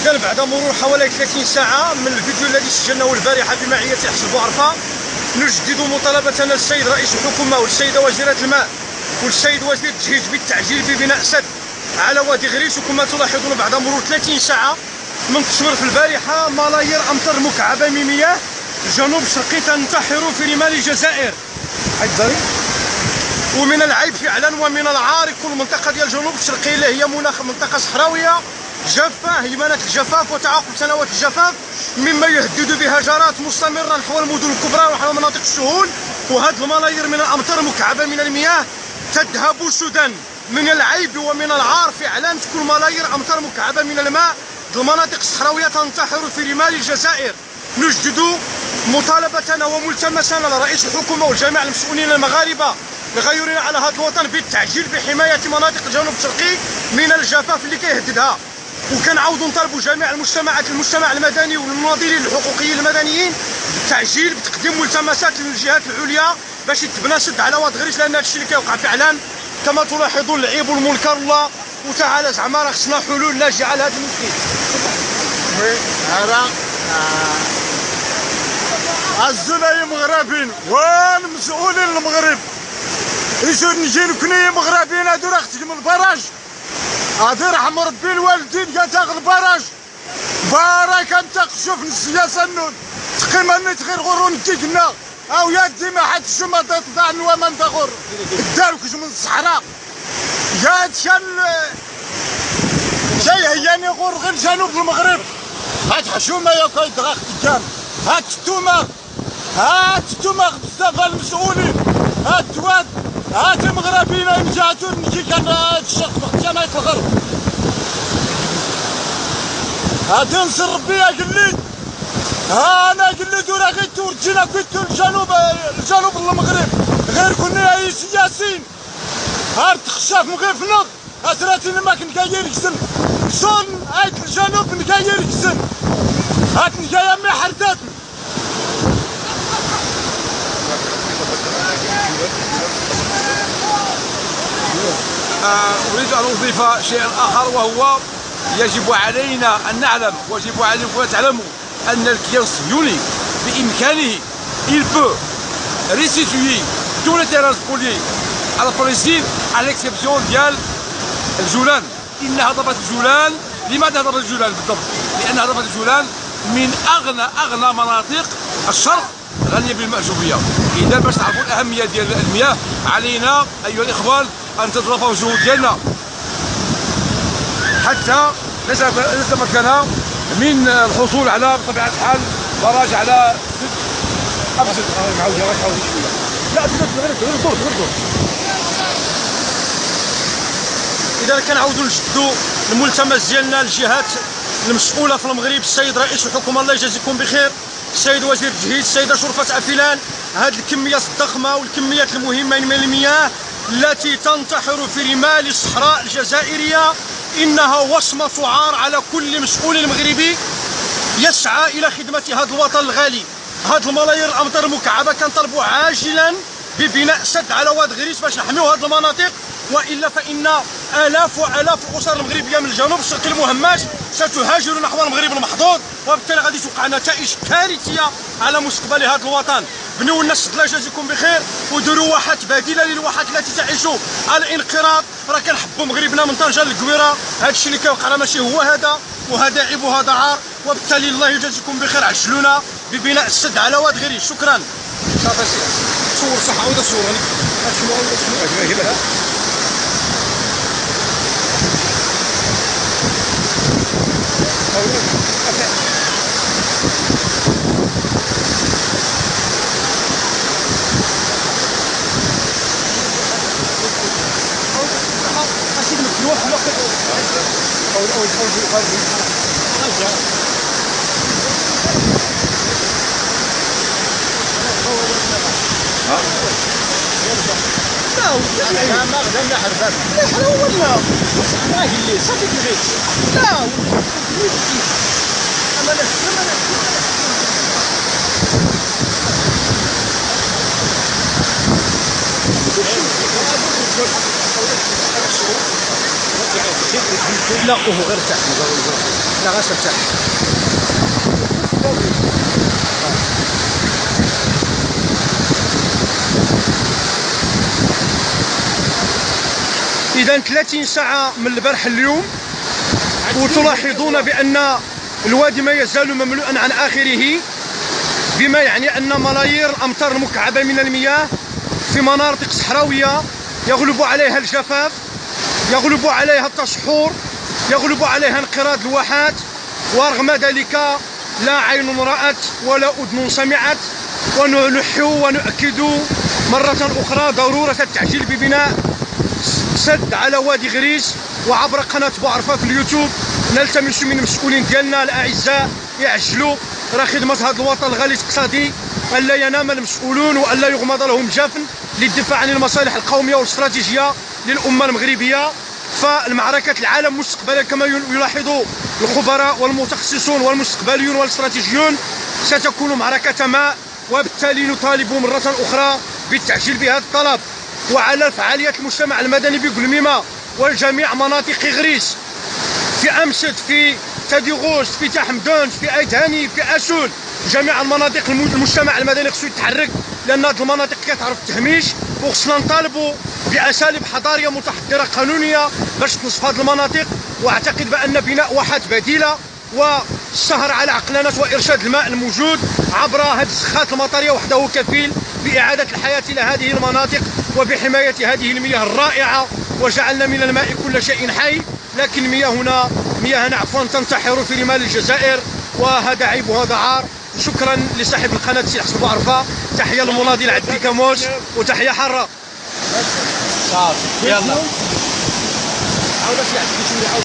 إذا بعد مرور حوالي 30 ساعة من الفيديو الذي سجلناه البارحة بمعية حبس بوعرفة، نجدد مطالبتنا للسيد رئيس الحكومة والسيدة وزيرة الماء والسيد وزير التجهيز بالتعجيل في بناء سد على وادي غريس. وكما تلاحظون بعد مرور 30 ساعة من تصوير البارحة، ملايير أمطار مكعبة من مياه الجنوب الشرقي تنتحر في رمال الجزائر. ومن العيب فعلا ومن العار يكون المنطقة ديال الجنوب الشرقي اللي هي منطقة صحراوية جافة، هيمنة الجفاف وتعاقب سنوات الجفاف، مما يهدد بهجرات مستمرة نحو المدن الكبرى ونحو مناطق السهول. وهذه الملايير من الأمطار المكعبة من المياه تذهب سدى. من العيب ومن العار فعلا تكون ملايير أمطار مكعبة من الماء المناطق الصحراوية تنتحر في رمال الجزائر. نجدد مطالبتنا وملتمسنا لرئيس الحكومة وجميع المسؤولين المغاربة الغيورين على هذا الوطن بالتعجيل بحماية مناطق الجنوب الشرقي من الجفاف اللي كيهددها. وكنعاودوا نطالبوا جميع المجتمع المدني والمناضلين الحقوقيين المدنيين بالتعجيل بتقديم ملتمسات للجهات العليا باش يتبنى سد على واد غريس، لان هادشي اللي كيوقع فعلا كما تلاحظون العيب والمنكر الله. وتعالى زعما راه خصنا حلول ناجعه لهذا المشكل. هذا الزلايا مغربين والمسؤولين المغرب يجوا نجيو كنا مغربيين هادو راه خدموا البراج، هادو راه مربي الوالدين قال تاخذ البراج بارك انت شوف السياسه النون تقيم نت غير غرون كيكنا او يدي ما حد شو ما تطلع وما تغر داروك من الصحراء يا كان شي هياني غور غير جنوب المغرب. هاد حشومه يا كايد راه خدام، هاد التومه بزاف المسؤولين، هاد الدواد هاد المغربيين يمجاتو نجي كان هاد الشرق جماعة الغرب هادي نصر ربي يا قليد. انا قليد وراه غير تورجينا كنتو الجنوب المغرب غير كنا اي سياسيين هاد خشاف مغيفنق اسراتي ما كنت كاير يكسن صون هاد الجنوب نكاير يكسن هاد نكايا مي حرداتنا. أريد أن أضيف شيئا آخر، وهو يجب علينا أن نعلم ويجب عليكم أن تعلموا أن الكيان الصهيوني بإمكانه il peut restituer tous les terrains spoliés à la Palestine à l'exception ديال الجولان. إن هضبة الجولان، لماذا هضبة الجولان بالضبط؟ لأن هضبة الجولان من أغنى مناطق الشرق غنية بالمأجوبية. إذا باش تعرفوا الأهمية ديال المياه علينا أيها الإخوان أن تتضافروا الجهود ديالنا حتى نتمكن من الحصول على بطبيعة الحال براج على أبسط. لا غير دور. إذا كنعاودوا نجدوا الملتمس ديالنا للجهات المسؤولة في المغرب، السيد رئيس الحكومة الله يجازيكم بخير، السيد وزير التجهيز، السيدة شرفة أفيلان، هذه الكميات الضخمة والكميات المهمة من المياه التي تنتحر في رمال الصحراء الجزائرية إنها وصمة عار على كل مسؤول مغربي يسعى إلى خدمة هذا الوطن الغالي. هذه الملايير الأمطار المكعبة كنطلبوا عاجلا ببناء سد على واد غريس باش نحميو هذه المناطق، والا فان الاف والاف الاسر المغربيه من الجنوب الشرقي المهمش ستهاجر نحو المغرب المحظوظ، وبالتالي غادي توقع نتائج كارثيه على مستقبل هذا الوطن. بنيو الناس الله يجازيكم بخير وديروا واحات بديله للواحات التي تعيش الانقراض. راه كنحبوا مغربنا من طنجه للقويره، هذا الشيء اللي كيوقع راه ماشي هو هذا، وهذا عيب وهذا عار، وبالتالي الله يجازيكم بخير عجلونا ببناء السد على واد غريس. شكرا. صافي صور صح عاود صور شنو لا ما غدا حرفات لا حنا ولا ما قال لي صافي كبيت لا انا لا لا غير تحت لا غنرتاح. إذا 30 ساعة من البارح اليوم، وتلاحظون بأن الوادي ما يزال مملوءا عن آخره، بما يعني أن ملايير الأمتار المكعبة من المياه في مناطق صحراوية يغلب عليها الجفاف، يغلب عليها التصحر، يغلب عليها انقراض الواحات، ورغم ذلك لا عين رأت ولا أذن سمعت. ونلح ونؤكد مرة أخرى ضرورة التعجيل ببناء سد على وادي غريس. وعبر قناة بوعرفة في اليوتيوب نلتمس من المسؤولين ديالنا الأعزاء يعجلوا، راه خدمة هذا الوطن الغالي الاقتصادي ألا ينام المسؤولون وألا يغمض لهم جفن للدفاع عن المصالح القومية والاستراتيجية للأمة المغربية. فالمعركة العالم مستقبلا كما يلاحظ الخبراء والمتخصصون والمستقبليون والاستراتيجيون ستكون معركة ماء، وبالتالي نطالب مرة أخرى بالتعجيل بهذا الطلب وعلى فعالية المجتمع المدني بقلميمة وجميع مناطق غريس، في أمسد، في تادي غوش، في تحمدون، في أيتهاني، في أسول. جميع المناطق المجتمع المدني خصو يتحرك، لأن هذه المناطق كتعرف التهميش، وخصنا نطالبوا بأساليب حضارية متحضرة قانونية باش تنصف هذه المناطق. وأعتقد بأن بناء واحات بديلة والسهر على عقلانات وإرشاد الماء الموجود عبر هذه السخات المطرية وحده كفيل بإعادة الحياة إلى هذه المناطق وبحماية هذه المياه الرائعة. وجعلنا من الماء كل شيء حي، لكن مياهنا عفوا تنتحر في رمال الجزائر، وهذا عيب وهذا عار. شكرا لصاحب القناة سي حسن بوعرفة، تحية للمناضل عبد كاموش، وتحية حارة. يلا